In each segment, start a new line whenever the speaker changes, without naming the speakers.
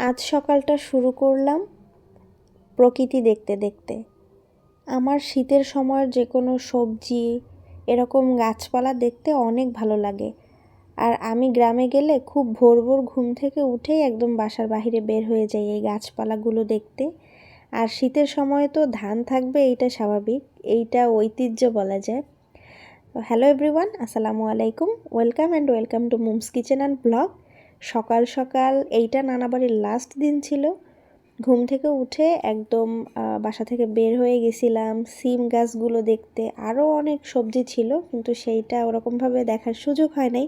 আজ সকালটা শুরু করলাম প্রকৃতি দেখতে দেখতে। আমার শীতের সময়ের যে কোনো সবজি এরকম গাছপালা দেখতে অনেক ভালো লাগে। আর আমি গ্রামে গেলে খুব ভোর ভোর ঘুম থেকে উঠেই একদম বাসার বাইরে বের হয়ে যাই এই গাছপালাগুলো দেখতে। আর শীতের সময় তো ধান থাকবে, এইটা স্বাভাবিক, এইটা ঐতিহ্য বলা যায়। হ্যালো এভরিওয়ান, আসসালামু আলাইকুম, welcome to মুমস kitchen and blog. সকাল সকাল এইটা নানাবাড়ির লাস্ট দিন ছিল। ঘুম থেকে উঠে একদম বাসা থেকে বের হয়ে গেছিলাম সিম গাছগুলো দেখতে। আরও অনেক সবজি ছিল কিন্তু সেইটা ওরকমভাবে দেখার সুযোগ হয় নাই।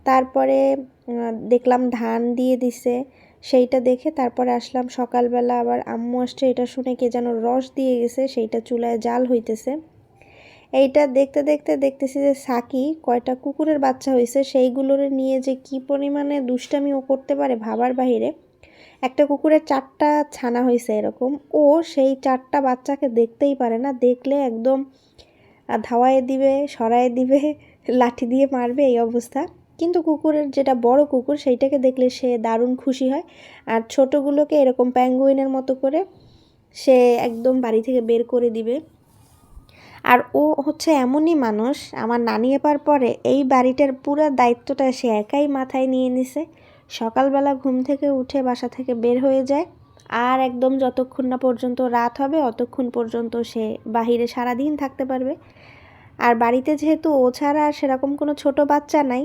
তারপরে দেখলাম ধান দিয়ে দিছে, সেইটা দেখে তারপরে আসলাম সকালবেলা। আবার আম্মু আসছে, এটা শুনে কে যেন রস দিয়ে গেছে, সেইটা চুলায় জাল হইতেছে। এইটা দেখতে দেখতে দেখতেছি যে সাকি কয়টা কুকুরের বাচ্চা হয়েছে, সেইগুলোর নিয়ে যে কি পরিমাণে দুষ্টামি ও করতে পারে ভাবার বাহিরে। একটা কুকুরের 4টা ছানা হয়েছে এরকম, ও সেই 4টা বাচ্চাকে দেখতেই পারে না, দেখলে একদম ধাওয়ায় দিবে, সরায় দিবে, লাঠি দিয়ে মারবে, এই অবস্থা। কিন্তু কুকুরের যেটা বড় কুকুর সেইটাকে দেখলে সে দারুণ খুশি হয়। আর ছোটোগুলোকে এরকম প্যাঙ্গুইনের মতো করে সে একদম বাড়ি থেকে বের করে দিবে। আর ও হচ্ছে এমনই মানুষ, আমার নানি এবার পরে এই বাড়িটার পুরো দায়িত্বটা সে একাই মাথায় নিয়ে নিছে। সকালবেলা ঘুম থেকে উঠে বাসা থেকে বের হয়ে যায়, আর একদম যতক্ষণ না পর্যন্ত রাত হবে অতক্ষণ পর্যন্ত সে বাহিরে সারাদিন থাকতে পারবে। আর বাড়িতে যেহেতু ও ছাড়া আর সেরকম কোনো ছোট বাচ্চা নাই,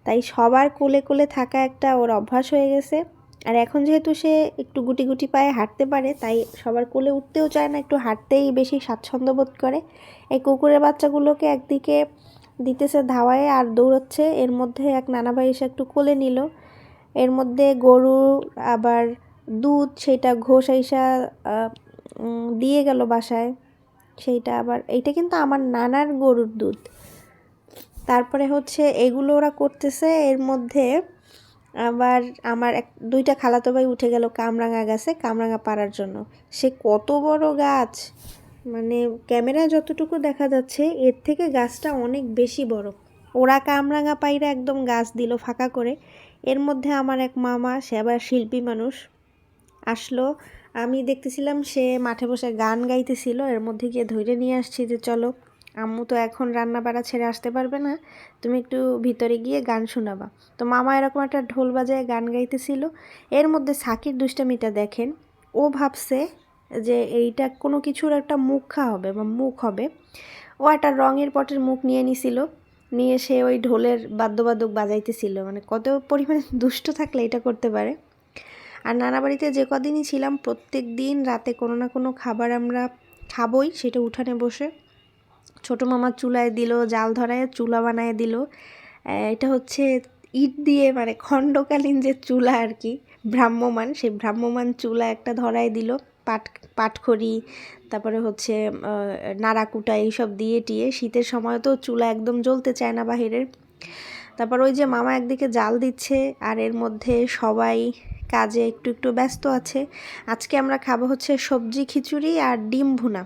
তাই সবার কোলে কোলে থাকা একটা ওর অভ্যাস হয়ে গেছে। আর এখন যেহেতু সে একটু গুটি গুটি পায়ে হাঁটতে পারে, তাই সবার কোলে উঠতেও চায় না, একটু হাঁটতেই বেশি স্বাচ্ছন্দ্য বোধ করে। এই কুকুরের বাচ্চাগুলোকে একদিকে দিতেছে ধাওয়ায় আর দৌড়চ্ছে, এর মধ্যে এক নানা ভাই এসে একটু কোলে নিল। এর মধ্যে গরু আবার দুধ, সেইটা ঘোষ আইসা দিয়ে গেল বাসায়। সেইটা আবার, এইটা কিন্তু আমার নানার গরুর দুধ। তারপরে হচ্ছে এগুলো ওরা করতেছে, এর মধ্যে আবার আমার দুইটা খালাতো ভাই উঠে গেল কামরাঙা গাছে কামরাঙা পাড়ার জন্য। সে কত বড় গাছ, মানে ক্যামেরায় যতটুকু দেখা যাচ্ছে এর থেকে গাছটা অনেক বেশি বড়। ওরা কামরাঙা পাইরা একদম গাছ দিল ফাঁকা করে। এর মধ্যে আমার এক মামা, সে আবার শিল্পী মানুষ, আসলো। আমি দেখতেছিলাম সে মাঠে বসে গান গাইতেছিল, এর মধ্যে গিয়ে ধরে নিয়ে আসছি যে চলো, আম্মু তো এখন রান্না বাড়া ছেড়ে আসতে পারবে না, তুমি একটু ভিতরে গিয়ে গান শোনাবা। তো মামা এরকম একটা ঢোল বাজায় গান গাইতেছিল। এর মধ্যে সাকির দুষ্টামিটা দেখেন, ও ভাবছে যে এইটা কোনো কিছুর একটা মুখা হবে বা মুখ হবে। ও একটা রঙের পটের মুখ নিয়ে নিছিল, নিয়ে সে ওই ঢোলের বাদ্যবাদক বাজাইতেছিল। মানে কত পরিমাণে দুষ্ট থাকলে এটা করতে পারে। আর নানা বাড়িতে যে কদিনই ছিলাম প্রত্যেক দিন রাতে কোনো না কোনো খাবার আমরা খাবই, সেটা উঠানে বসে। ছোটো মামা চুলায় দিল, জাল ধরায় চুলা বানায় দিল। এটা হচ্ছে ইট দিয়ে, মানে খণ্ডকালীন যে চুলা আর কি, ভ্রাম্যমান, সেই ভ্রাম্যমান চুলা একটা ধরায় দিল। পাটখড়ি, তারপরে হচ্ছে নাড়াকুটা এইসব দিয়ে টিয়ে। শীতের সময় তো চুলা একদম জ্বলতে চায় না বাহিরের। তারপর ওই যে মামা একদিকে জাল দিচ্ছে, আর এর মধ্যে সবাই কাজে একটু একটু ব্যস্ত আছে। আজকে আমরা খাবো হচ্ছে সবজি খিচুড়ি আর ডিম ভুনা,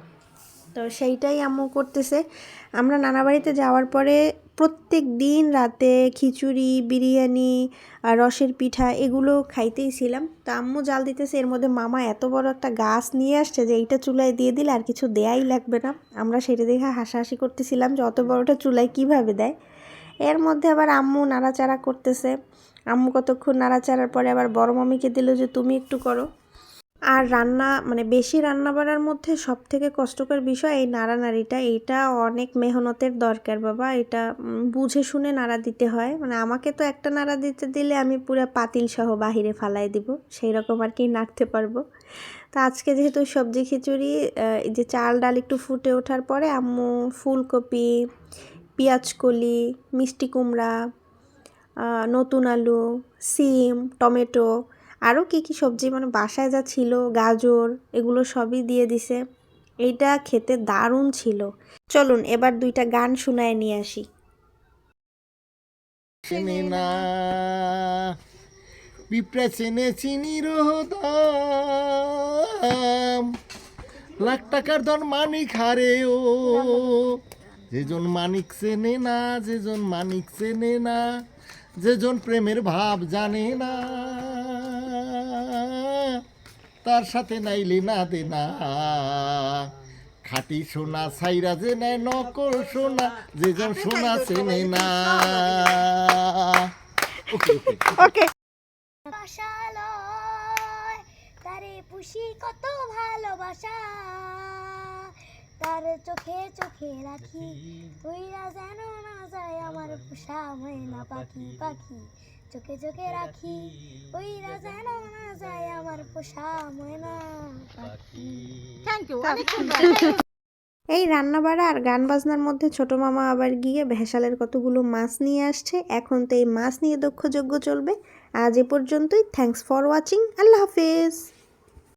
তো সেইটাই আম্মু করতেছে। আমরা নানা বাড়িতে যাওয়ার পরে প্রত্যেক দিন রাতে খিচুড়ি, বিরিয়ানি আর রসের পিঠা এগুলো খাইতেই ছিলাম। তো আম্মু জাল দিতেছে, এর মধ্যে মামা এত বড় একটা গাছ নিয়ে আসছে যে এইটা চুলায় দিয়ে দিলে আর কিছু দেয়াই লাগবে না। আমরা সেটা দেখে হাসাহাসি করতেছিলাম যে অত বড়টা চুলায় কীভাবে দেয়। এর মধ্যে আবার আম্মু নাড়াচাড়া করতেছে। আম্মু কতক্ষণ নাড়াচাড়ার পরে আবার বড় মামিকে দিল যে তুমি একটু করো। আর রান্না, মানে বেশি রান্না বাড়ার মধ্যে সব থেকে কষ্টকর বিষয় এই নাড়ানাড়িটা। এইটা অনেক মেহনতের দরকার বাবা, এটা বুঝে শুনে নাড়া দিতে হয়। মানে আমাকে তো একটা নাড়া দিতে দিলে আমি পুরো পাতিল সহ বাহিরে ফালাই দিব, সেই রকম আর কি নাড়তে পারবো। তো আজকে যেহেতু সবজি খিচুড়ি, এই যে চাল ডাল একটু ফুটে ওঠার পরে আম্মু ফুলকপি, পেঁয়াজকলি, মিষ্টি কুমড়া, নতুন আলু, সিম, টমেটো, আরও কী কী সবজি মানে বাসায় যা ছিল, গাজর, এগুলো সবই দিয়ে দিছে। এইটা খেতে দারুণ ছিল। চলুন এবার দুইটা গান শুনায় নিয়ে আসি।
না পিঁপড়া চেনে চিনির দাম, লাখ টাকার ধন মানিক হারে ও, যেজন মানিক চেনে না, যেজন মানিক চেনে না, যেজন প্রেমের ভাব জানে না। তার সাথে নাইলে না দে না, খাঁটি সোনা সাইরা যে নেয় নকল সোনা, যেজন সোনা চেনে না। ওকে ওকে
ওকে।
ভাষালয় তারে পুষি কত ভালোবাসা, তার চোখে চোখে রাখি, তুইরা যেন না যায় আমার পোষা ময়না পাখি। পাখি চোখে চোখে রাখি, ওইরা যেন না যায় আমার পোষা ময়না পাখি।
থ্যাংক ইউ, অনেক সুন্দর।
এই রান্নাবাড়া আর গান বাজনার মধ্যে ছোট মামা আবার গিয়ে ভেসালের কতগুলো মাছ নিয়ে আসছে। এখন তো এই মাছ নিয়ে দক্ষযজ্ঞ চলবে। আজ এ পর্যন্তই। Thanks for watching. আল্লাহ হাফেজ।